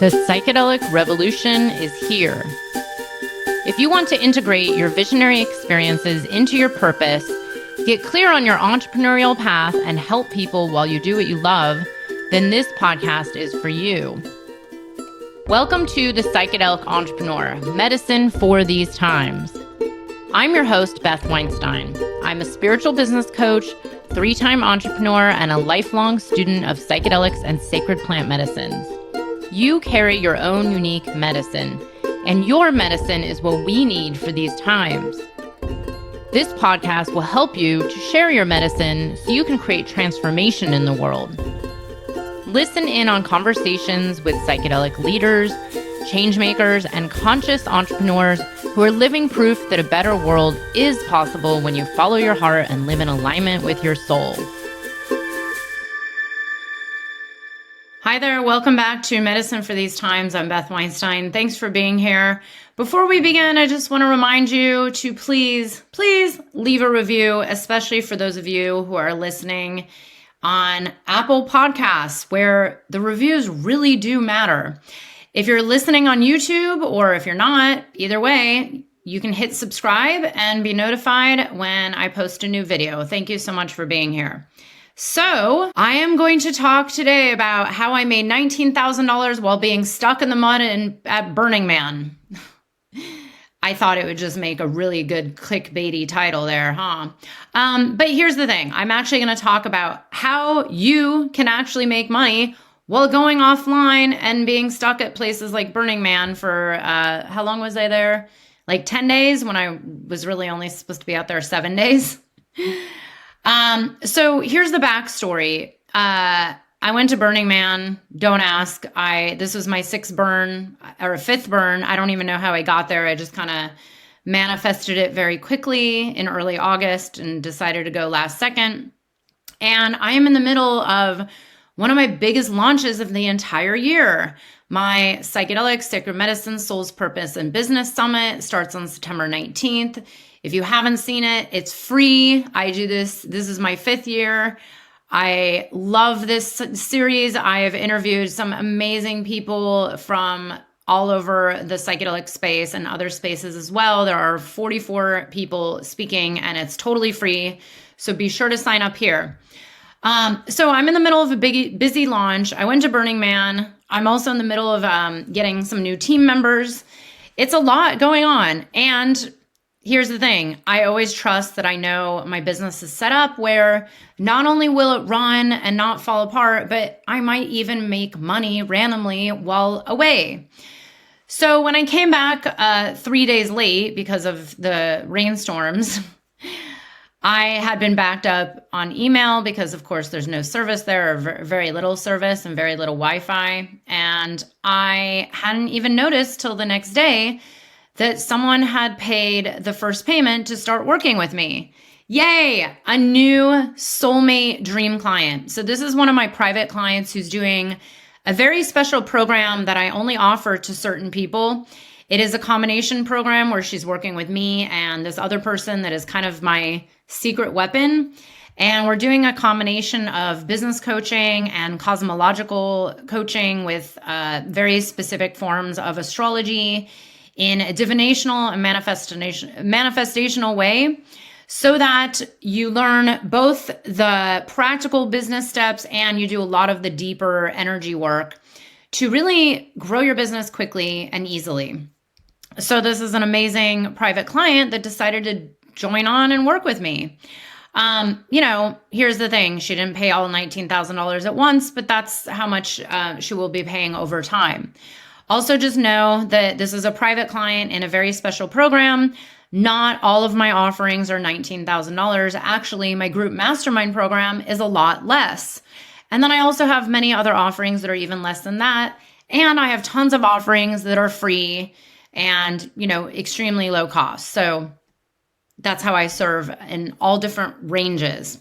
The psychedelic revolution is here. If you want to integrate your visionary experiences into your purpose, get clear on your entrepreneurial path, and help people while you do what you love, then this podcast is for you. Welcome to The Psychedelic Entrepreneur, Medicine for These Times. I'm your host, Beth Weinstein. I'm a spiritual business coach, 3-time entrepreneur, and a lifelong student of psychedelics and sacred plant medicines. You carry your own unique medicine, and your medicine is what we need for these times. This podcast will help you to share your medicine so you can create transformation in the world. Listen in on conversations with psychedelic leaders, changemakers, and conscious entrepreneurs who are living proof that a better world is possible when you follow your heart and live in alignment with your soul. Hi there, welcome back to Medicine for These Times. I'm Beth Weinstein. Thanks for being here. Before we begin, I just want to remind you to please leave a review, especially for those of you who are listening on Apple Podcasts, where the reviews really do matter. If you're listening on YouTube, or if you're not, either way, you can hit subscribe and be notified when I post a new video. Thank you so much for being here. So I am going to talk today about how I made $19,000 while being stuck in the mud at Burning Man. I thought it would just make a really good clickbaity title there, huh? But here's the thing. I'm actually going to talk about how you can actually make money while going offline and being stuck at places like Burning Man for, how long was I there? Like 10 days when I was really only supposed to be out there 7 days. So here's the backstory. I went to Burning Man. Don't ask. This was my 6th burn or 5th burn. I don't even know how I got there. I just kind of manifested it very quickly in early August and decided to go last second. And I am in the middle of one of my biggest launches of the entire year. My Psychedelic Sacred Medicine Soul's Purpose and Business Summit starts on September 19th. If you haven't seen it, it's free. I do this. This is my 5th year. I love this series. I have interviewed some amazing people from all over the psychedelic space and other spaces as well. There are 44 people speaking, and it's totally free. So be sure to sign up here. So I'm in the middle of a busy launch. I went to Burning Man. I'm also in the middle of getting some new team members. It's a lot going on. And here's the thing. I always trust that I know my business is set up where not only will it run and not fall apart, but I might even make money randomly while away. So when I came back 3 days late because of the rainstorms, I had been backed up on email because, of course, there's no service there, or very little service and very little Wi-Fi. And I hadn't even noticed till the next day that someone had paid the first payment to start working with me. Yay! A new soulmate dream client. So this is one of my private clients who's doing a very special program that I only offer to certain people. It is a combination program where she's working with me and this other person that is kind of my secret weapon. And we're doing a combination of business coaching and cosmological coaching with very specific forms of astrology in a divinational and manifestational way, so that you learn both the practical business steps and you do a lot of the deeper energy work to really grow your business quickly and easily. So this is an amazing private client that decided to join on and work with me. Here's the thing. She didn't pay all $19,000 at once, but that's how much she will be paying over time. Also, just know that this is a private client in a very special program. Not all of my offerings are $19,000. Actually, my group mastermind program is a lot less. And then I also have many other offerings that are even less than that. And I have tons of offerings that are free and, extremely low cost. So that's how I serve in all different ranges.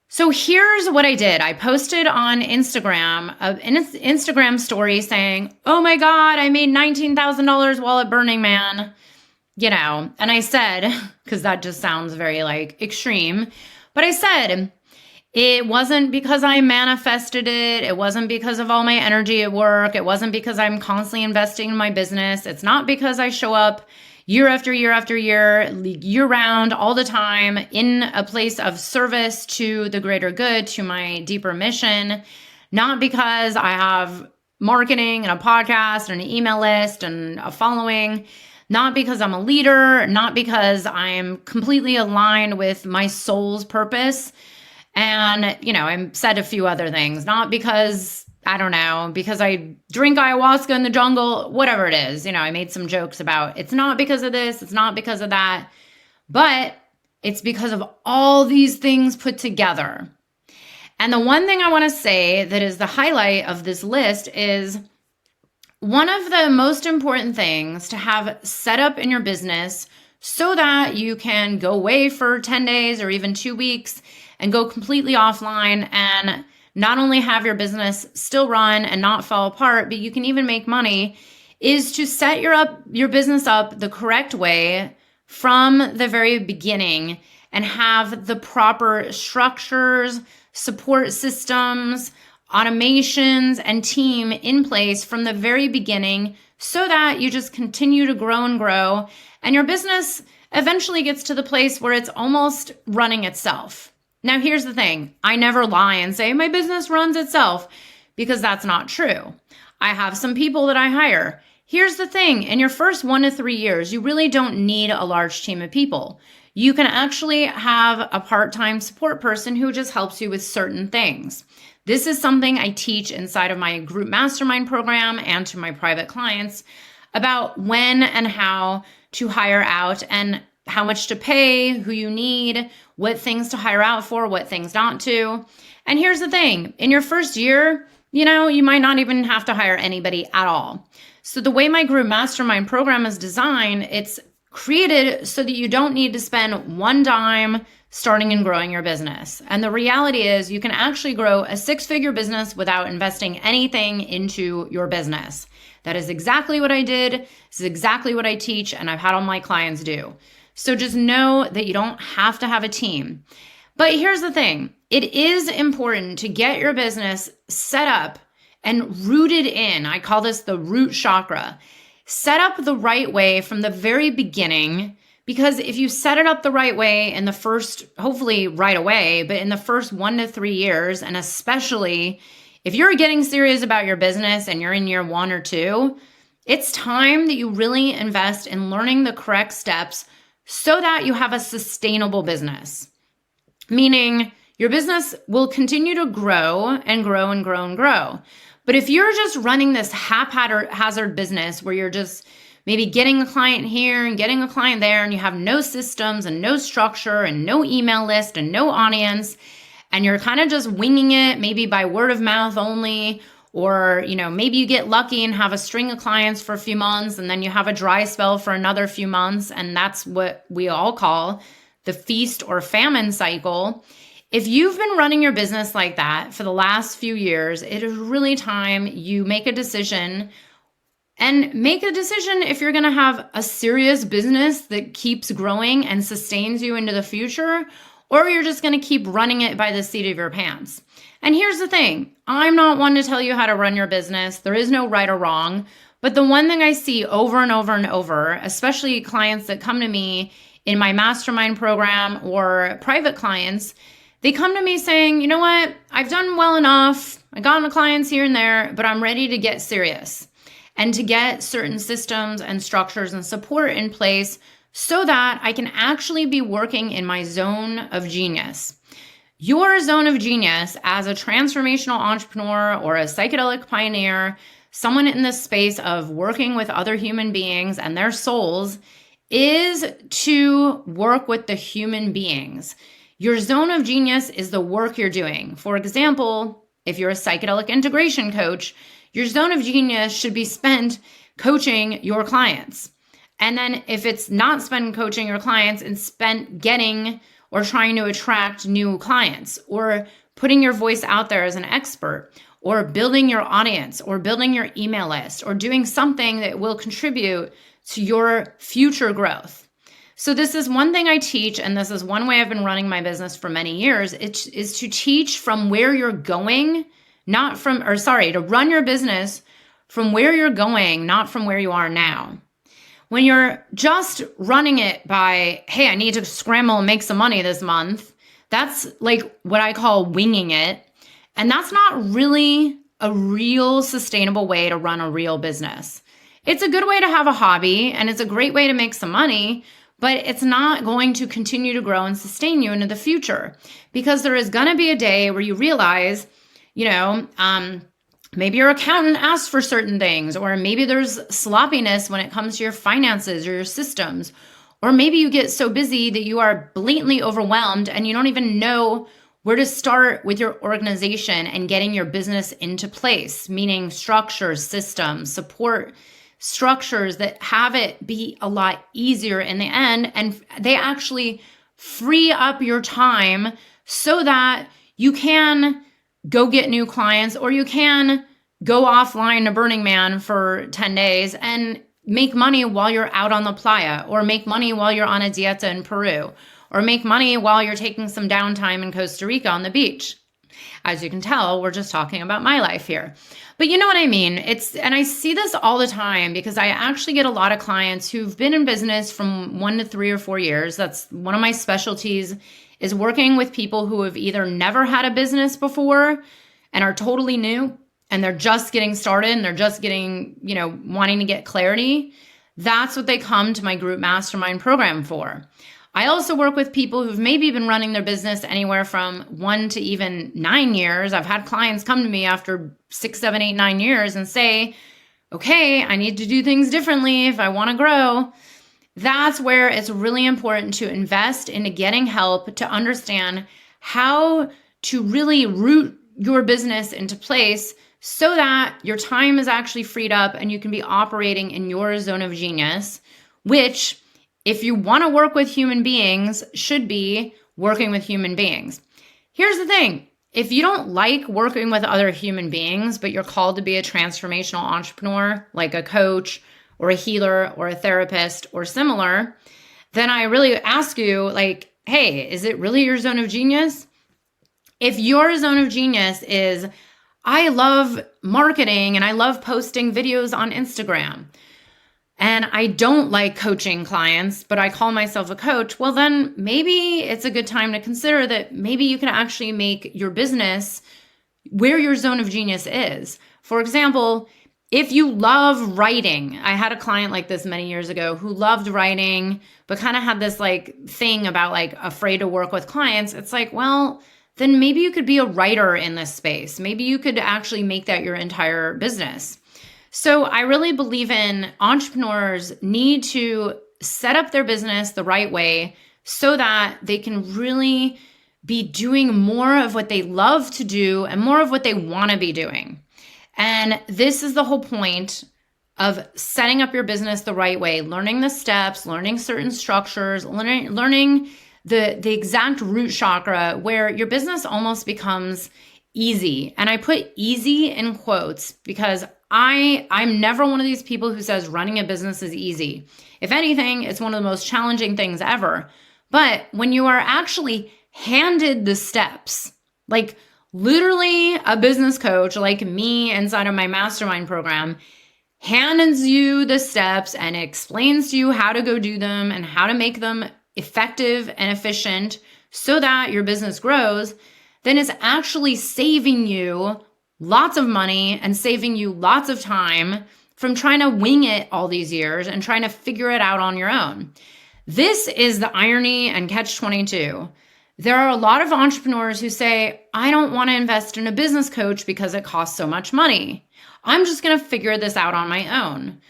So here's what I did. I posted on Instagram, an Instagram story saying, oh my God, I made $19,000 while at Burning Man, and I said, because that just sounds very extreme, but I said, It wasn't because I manifested it. It wasn't because of all my energy at work. It wasn't because I'm constantly investing in my business. It's not because I show up year after year after year, year round, all the time in a place of service to the greater good, to my deeper mission. Not because I have marketing and a podcast and an email list and a following. Not because I'm a leader. Not because I'm completely aligned with my soul's purpose. And, I said a few other things, not because, I don't know, because I drink ayahuasca in the jungle, whatever it is. I made some jokes about it's not because of this, it's not because of that, but it's because of all these things put together. And the one thing I want to say that is the highlight of this list is one of the most important things to have set up in your business so that you can go away for 10 days or even 2 weeks and go completely offline and not only have your business still run and not fall apart, but you can even make money, is to set your business up the correct way from the very beginning and have the proper structures, support systems, automations, and team in place from the very beginning so that you just continue to grow and grow, and your business eventually gets to the place where it's almost running itself. Now, here's the thing. I never lie and say my business runs itself, because that's not true. I have some people that I hire. Here's the thing. In your first 1 to 3 years, you really don't need a large team of people. You can actually have a part-time support person who just helps you with certain things. This is something I teach inside of my group mastermind program and to my private clients about when and how to hire out and how much to pay, who you need, what things to hire out for, what things not to. And here's the thing. In your first year, you might not even have to hire anybody at all. So the way my group mastermind program is designed, it's created so that you don't need to spend one dime starting and growing your business. And the reality is you can actually grow a 6-figure business without investing anything into your business. That is exactly what I did. This is exactly what I teach, and I've had all my clients do. So just know that you don't have to have a team. But here's the thing. It is important to get your business set up and rooted in. I call this the root chakra. Set up the right way from the very beginning, because if you set it up the right way in the first, hopefully right away, but in the first 1 to 3 years, and especially if you're getting serious about your business and you're in year 1 or 2, it's time that you really invest in learning the correct steps so that you have a sustainable business. Meaning your business will continue to grow and grow and grow and grow. But if you're just running this haphazard business where you're just maybe getting a client here and getting a client there, and you have no systems and no structure and no email list and no audience, and you're kind of just winging it, maybe by word of mouth only, or, maybe you get lucky and have a string of clients for a few months, and then you have a dry spell for another few months, and that's what we all call the feast or famine cycle. If you've been running your business like that for the last few years, it is really time you make a decision. And make a decision if you're going to have a serious business that keeps growing and sustains you into the future, or you're just going to keep running it by the seat of your pants. And here's the thing. I'm not one to tell you how to run your business. There is no right or wrong. But the one thing I see over and over and over, especially clients that come to me in my mastermind program or private clients, they come to me saying, you know what? I've done well enough. I got my clients here and there, but I'm ready to get serious and to get certain systems and structures and support in place so that I can actually be working in my zone of genius. Your zone of genius as a transformational entrepreneur or a psychedelic pioneer, someone in the space of working with other human beings and their souls, is to work with the human beings. Your zone of genius is the work you're doing. For example, if you're a psychedelic integration coach, your zone of genius should be spent coaching your clients. And then if it's not spent coaching your clients, it's spent getting or trying to attract new clients, or putting your voice out there as an expert, or building your audience, or building your email list, or doing something that will contribute to your future growth. So this is one thing I teach, and this is one way I've been running my business for many years. It is to teach from where you're going, to run your business from where you're going, not from where you are now. When you're just running it by, hey, I need to scramble and make some money this month, that's like what I call winging it. And that's not really a real sustainable way to run a real business. It's a good way to have a hobby, and it's a great way to make some money, but it's not going to continue to grow and sustain you into the future, because there is going to be a day where you realize, maybe your accountant asks for certain things, or maybe there's sloppiness when it comes to your finances or your systems, or maybe you get so busy that you are blatantly overwhelmed and you don't even know where to start with your organization and getting your business into place, meaning structures, systems, support structures that have it be a lot easier in the end, and they actually free up your time so that you can go get new clients, or you can go offline to Burning Man for 10 days and make money while you're out on the playa, or make money while you're on a dieta in Peru, or make money while you're taking some downtime in Costa Rica on the beach. As you can tell, we're just talking about my life here. But you know what I mean? And I see this all the time, because I actually get a lot of clients who've been in business from 1 to 3 or 4 years. That's one of my specialties, is working with people who have either never had a business before and are totally new, and they're just getting started and they're just getting, wanting to get clarity. That's what they come to my group mastermind program for. I also work with people who've maybe been running their business anywhere from 1 to even 9 years. I've had clients come to me after 6, 7, 8, 9 years and say, okay, I need to do things differently if I want to grow. That's where it's really important to invest into getting help to understand how to really root your business into place so that your time is actually freed up and you can be operating in your zone of genius, which, if you want to work with human beings, should be working with human beings. Here's the thing. If you don't like working with other human beings, but you're called to be a transformational entrepreneur, like a coach or a healer or a therapist or similar, then I really ask you, hey, is it really your zone of genius? If your zone of genius is, I love marketing and I love posting videos on Instagram, and I don't like coaching clients, but I call myself a coach, well, then maybe it's a good time to consider that maybe you can actually make your business where your zone of genius is. For example, if you love writing, I had a client like this many years ago who loved writing, but kind of had this thing about afraid to work with clients. It's well, then maybe you could be a writer in this space. Maybe you could actually make that your entire business. So I really believe in entrepreneurs need to set up their business the right way so that they can really be doing more of what they love to do and more of what they want to be doing. And this is the whole point of setting up your business the right way, learning the steps, learning certain structures, learning the exact root chakra where your business almost becomes easy. And I put easy in quotes because I'm never one of these people who says running a business is easy. If anything, it's one of the most challenging things ever. But when you are actually handed the steps, literally a business coach like me inside of my mastermind program hands you the steps and explains to you how to go do them and how to make them effective and efficient so that your business grows, then it's actually saving you lots of money and saving you lots of time from trying to wing it all these years and trying to figure it out on your own. This is the irony and catch-22. There are a lot of entrepreneurs who say, I don't want to invest in a business coach because it costs so much money. I'm just going to figure this out on my own.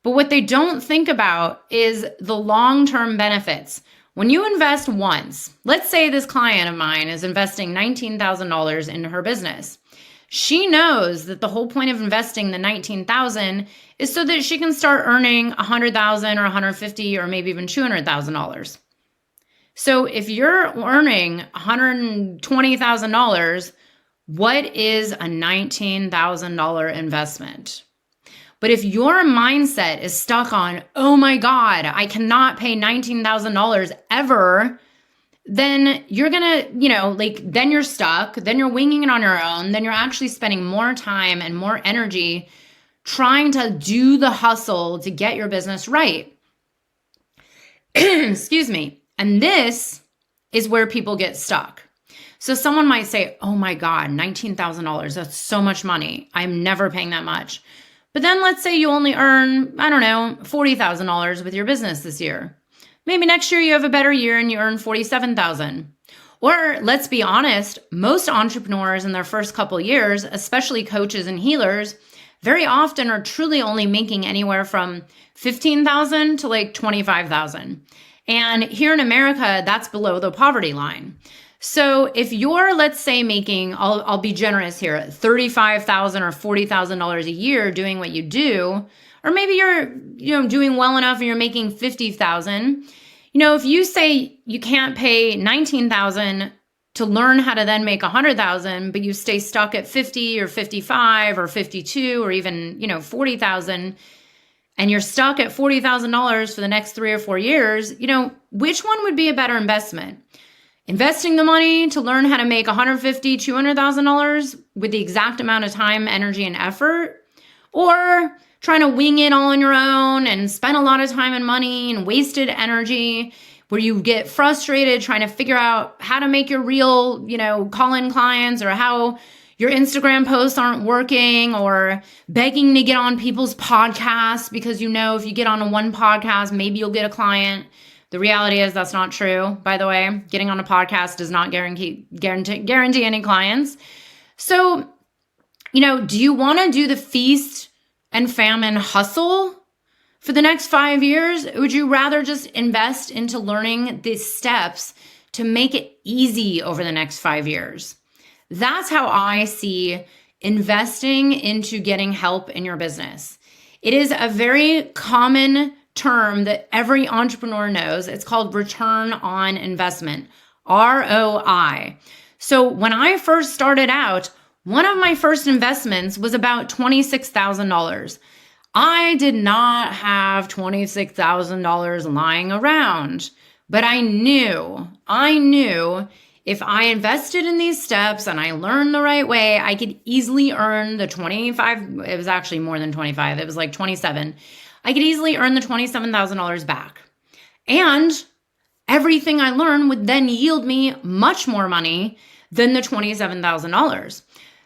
But what they don't think about is the long-term benefits. When you invest once, let's say this client of mine is investing $19,000 into her business. She knows that the whole point of investing the $19,000 is so that she can start earning $100,000 or $150,000 or maybe even $200,000. So if you're earning $120,000, what is a $19,000 investment? But if your mindset is stuck on, oh my God, I cannot pay $19,000 ever, then you're gonna, then you're stuck, then you're winging it on your own, then you're actually spending more time and more energy trying to do the hustle to get your business right. Excuse me. And this is where people get stuck. So someone might say, oh my God, $19,000, that's so much money. I'm never paying that much. But then let's say you only earn, I don't know, $40,000 with your business this year. Maybe next year you have a better year and you earn $47,000. Or let's be honest, most entrepreneurs in their first couple of years, especially coaches and healers, very often are truly only making anywhere from $15,000 to like $25,000. And here in America, that's below the poverty line. So if you're, let's say, making, I'll be generous here, $35,000 or $40,000 a year doing what you do, or maybe you're, doing well enough and you're making $50,000. If you say you can't pay $19,000 to learn how to then make $100,000, but you stay stuck at 50 or 55 or 52 or even, $40,000, and you're stuck at $40,000 for the next 3 or 4 years, which one would be a better investment? Investing the money to learn how to make $150,000, $200,000 with the exact amount of time, energy, and effort, or trying to wing it all on your own and spend a lot of time and money and wasted energy where you get frustrated trying to figure out how to make your real, call-in clients, or how your Instagram posts aren't working, or begging to get on people's podcasts because if you get on a one podcast, maybe you'll get a client. The reality is that's not true, by the way. Getting on a podcast does not guarantee any clients. So, do you want to do the feast and famine hustle for the next 5 years? Would you rather just invest into learning these steps to make it easy over the next 5 years? That's how I see investing into getting help in your business. It is a very common term that every entrepreneur knows. It's called return on investment, ROI. So when I first started out, one of my first investments was about $26,000. I did not have $26,000 lying around, but I knew if I invested in these steps and I learned the right way, I could easily earn the 25. It was actually more than 25. It was like 27. I could easily earn the $27,000 back. And everything I learned would then yield me much more money than the $27,000.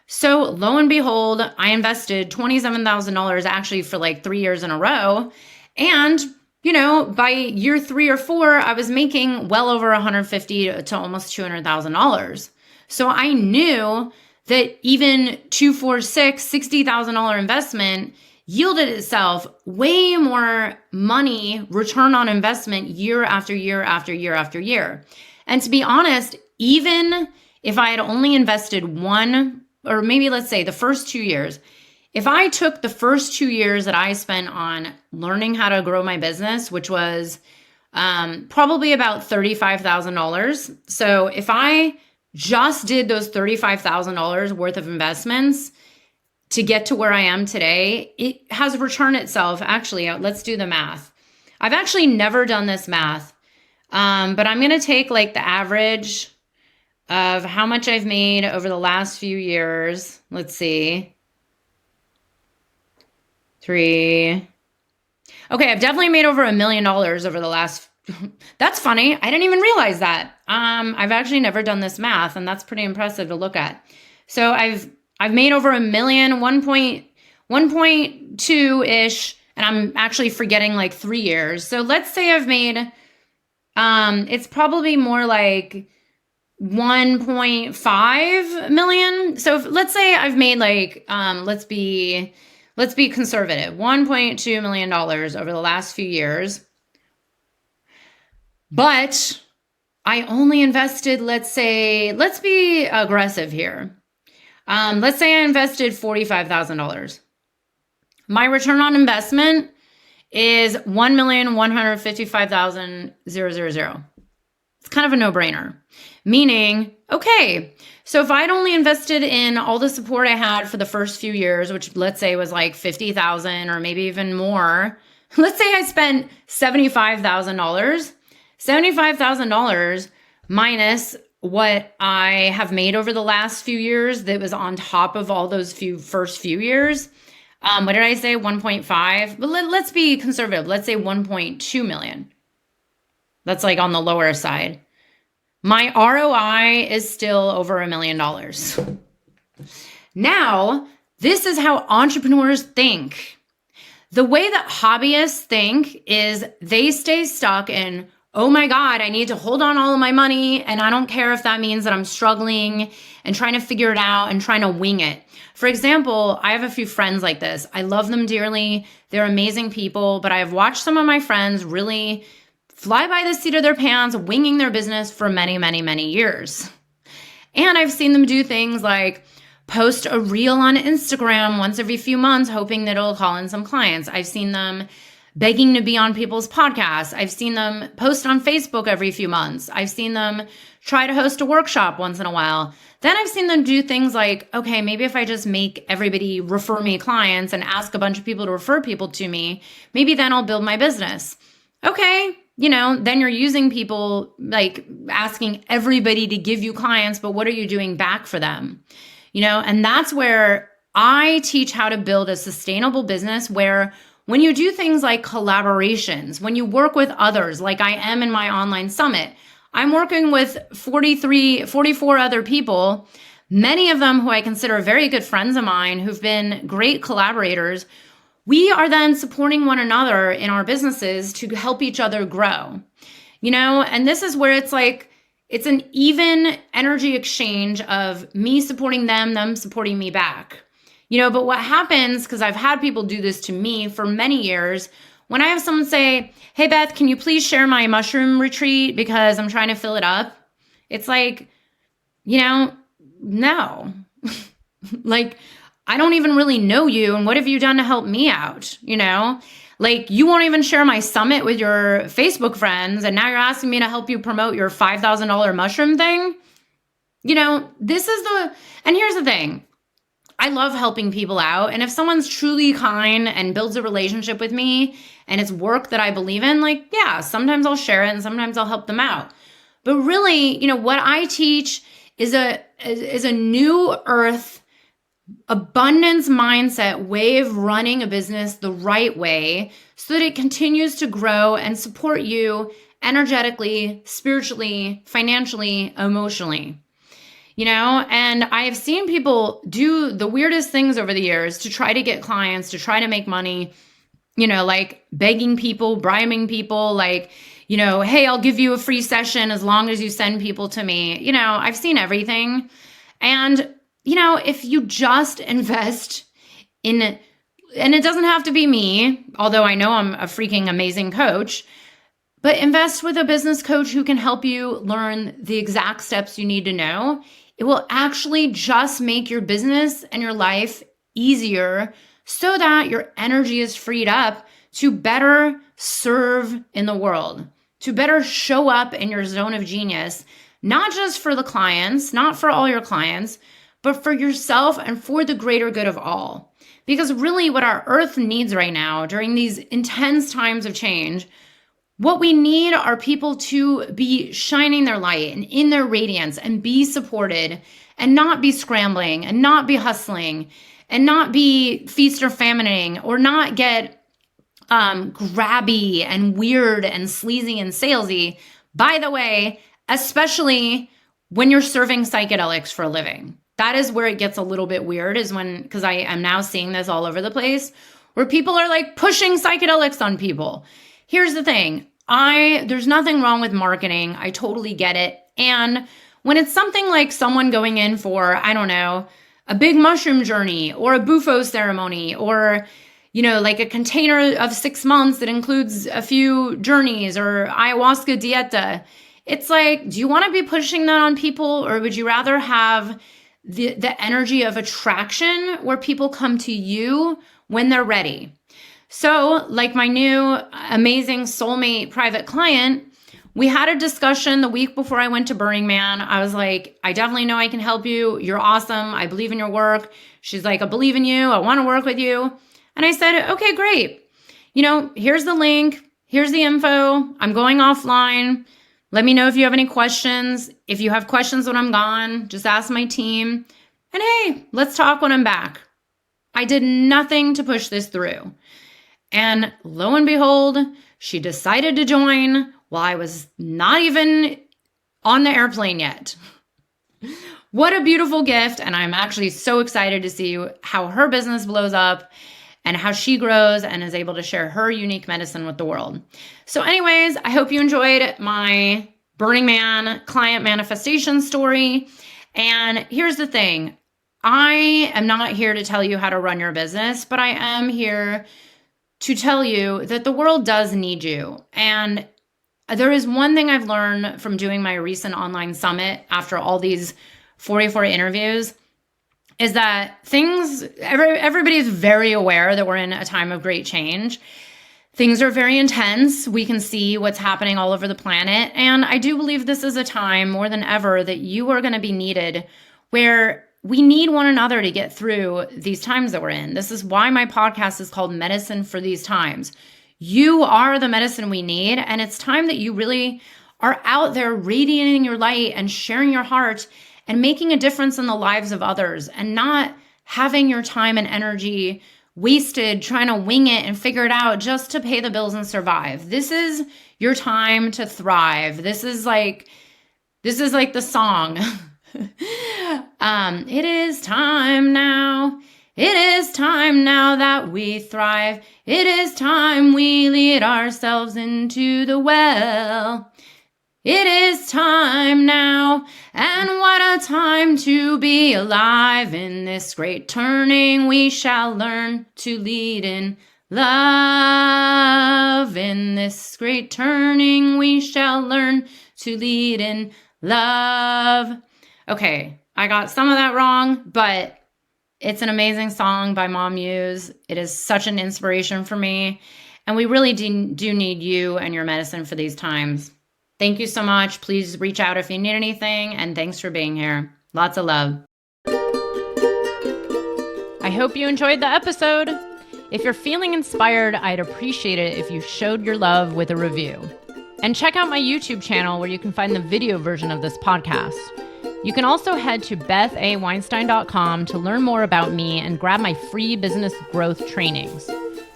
So lo and behold, I invested $27,000 actually for like 3 years in a row. And, by year 3 or 4, I was making well over $150,000 to almost $200,000. So I knew that even $60,000 investment yielded itself way more money, return on investment, year after year after year after year. And to be honest, even if I had only invested one, or maybe let's say the first 2 years, if I took the first 2 years that I spent on learning how to grow my business, which was probably about $35,000. So if I just did those $35,000 worth of investments to get to where I am today, it has returned itself. Actually, let's do the math. I've actually never done this math, but I'm going to take like the average of how much I've made over the last few years. Let's see. 3. Okay, I've definitely made over $1 million over the last. That's funny. I didn't even realize that. I've actually never done this math, and that's pretty impressive to look at. So I've made over $1 million, 1.2-ish, and I'm actually forgetting like 3 years. So let's say I've made, it's probably more like 1.5 million. So let's say I've made like, let's be conservative, $1.2 million over the last few years. But I only invested, let's be aggressive here. Let's say I invested $45,000. My return on investment is $1,155,000. It's kind of a no-brainer Meaning, okay, so if I'd only invested in all the support I had for the first few years, which let's say was like 50,000 or maybe even more, let's say I spent $75,000, $75,000 minus what I have made over the last few years that was on top of all those first few years. What did I say? 1.5, but let's be conservative. Let's say 1.2 million. That's like on the lower side. My ROI is still over $1 million. Now, this is how entrepreneurs think. The way that hobbyists think is they stay stuck in, oh my God, I need to hold on all of my money. And I don't care if that means that I'm struggling and trying to figure it out and trying to wing it. For example, I have a few friends like this. I love them dearly. They're amazing people, but I've watched some of my friends really fly by the seat of their pants, winging their business for many, many, many years. And I've seen them do things like post a reel on Instagram once every few months, hoping that it'll call in some clients. I've seen them begging to be on people's podcasts. I've seen them post on Facebook every few months. I've seen them try to host a workshop once in a while. Then I've seen them do things like, okay, maybe if I just make everybody refer me clients and ask a bunch of people to refer people to me, maybe then I'll build my business. Okay, then you're using people, like asking everybody to give you clients, but what are you doing back for them? And that's where I teach how to build a sustainable business where when you do things like collaborations, when you work with others, like I am in my online summit, I'm working with 44 other people, many of them who I consider very good friends of mine who've been great collaborators. We are then supporting one another in our businesses to help each other grow, and this is where it's like, it's an even energy exchange of me supporting them supporting me back, but what happens, because I've had people do this to me for many years, when I have someone say, hey, Beth, can you please share my mushroom retreat because I'm trying to fill it up? It's like, no, like, I don't even really know you. And what have you done to help me out? Like you won't even share my summit with your Facebook friends. And now you're asking me to help you promote your $5,000 mushroom thing. And here's the thing. I love helping people out. And if someone's truly kind and builds a relationship with me and it's work that I believe in, like, yeah, sometimes I'll share it and sometimes I'll help them out. But really, what I teach is a new earth abundance mindset way of running a business the right way so that it continues to grow and support you energetically, spiritually, financially, emotionally. And I have seen people do the weirdest things over the years to try to get clients, to try to make money, like begging people, bribing people, like, hey, I'll give you a free session as long as you send people to me. I've seen everything. And if you just invest in, and it doesn't have to be me, although I know I'm a freaking amazing coach, but invest with a business coach who can help you learn the exact steps you need to know. It will actually just make your business and your life easier so that your energy is freed up to better serve in the world, to better show up in your zone of genius, not just for the clients, not for all your clients, but for yourself and for the greater good of all. Because really what our earth needs right now during these intense times of change, what we need are people to be shining their light and in their radiance and be supported and not be scrambling and not be hustling and not be feast or famining or not get grabby and weird and sleazy and salesy. By the way, especially when you're serving psychedelics for a living. That is where it gets a little bit weird, is when, because I am now seeing this all over the place, where people are like pushing psychedelics on people. Here's the thing. There's nothing wrong with marketing. I totally get it. And when it's something like someone going in for, I don't know, a big mushroom journey or a bufo ceremony or, like a container of 6 months that includes a few journeys or ayahuasca dieta, it's like, do you want to be pushing that on people, or would you rather have the energy of attraction where people come to you when they're ready? So like my new amazing soulmate private client, We had a discussion the week before I went to Burning Man. I was like, I definitely know I can help you. You're awesome. I believe in your work. She's like, I believe in you. I want to work with you. And I said, okay, great. Here's the link. Here's the info. I'm going offline. Let me know if you have any questions. If you have questions when I'm gone, just ask my team. And hey, let's talk when I'm back. I did nothing to push this through. And lo and behold, she decided to join while I was not even on the airplane yet. What a beautiful gift. And I'm actually so excited to see how her business blows up and how she grows and is able to share her unique medicine with the world. So anyways, I hope you enjoyed my Burning Man client manifestation story. And here's the thing. I am not here to tell you how to run your business, but I am here to tell you that the world does need you. And there is one thing I've learned from doing my recent online summit after all these 44 interviews is that everybody is very aware that we're in a time of great change. Things are very intense. We can see what's happening all over the planet. And I do believe this is a time more than ever that you are going to be needed, where we need one another to get through these times that we're in. This is why my podcast is called Medicine for These Times. You are the medicine we need, and it's time that you really are out there radiating your light and sharing your heart and making a difference in the lives of others, and not having your time and energy wasted trying to wing it and figure it out just to pay the bills and survive. This is your time to thrive. This is like the song. It is time now. It is time now that we thrive. It is time we lead ourselves into the well. It is time now, and what a time to be alive. In this great turning, we shall learn to lead in love. In this great turning, we shall learn to lead in love. Okay, I got some of that wrong, but it's an amazing song by Mom Muse. It is such an inspiration for me, and we really do need you and your medicine for these times. Thank you so much. Please reach out if you need anything, and thanks for being here. Lots of love. I hope you enjoyed the episode. If you're feeling inspired, I'd appreciate it if you showed your love with a review. And check out my YouTube channel where you can find the video version of this podcast. You can also head to bethaweinstein.com to learn more about me and grab my free business growth trainings.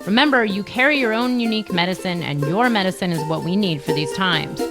Remember, you carry your own unique medicine, and your medicine is what we need for these times.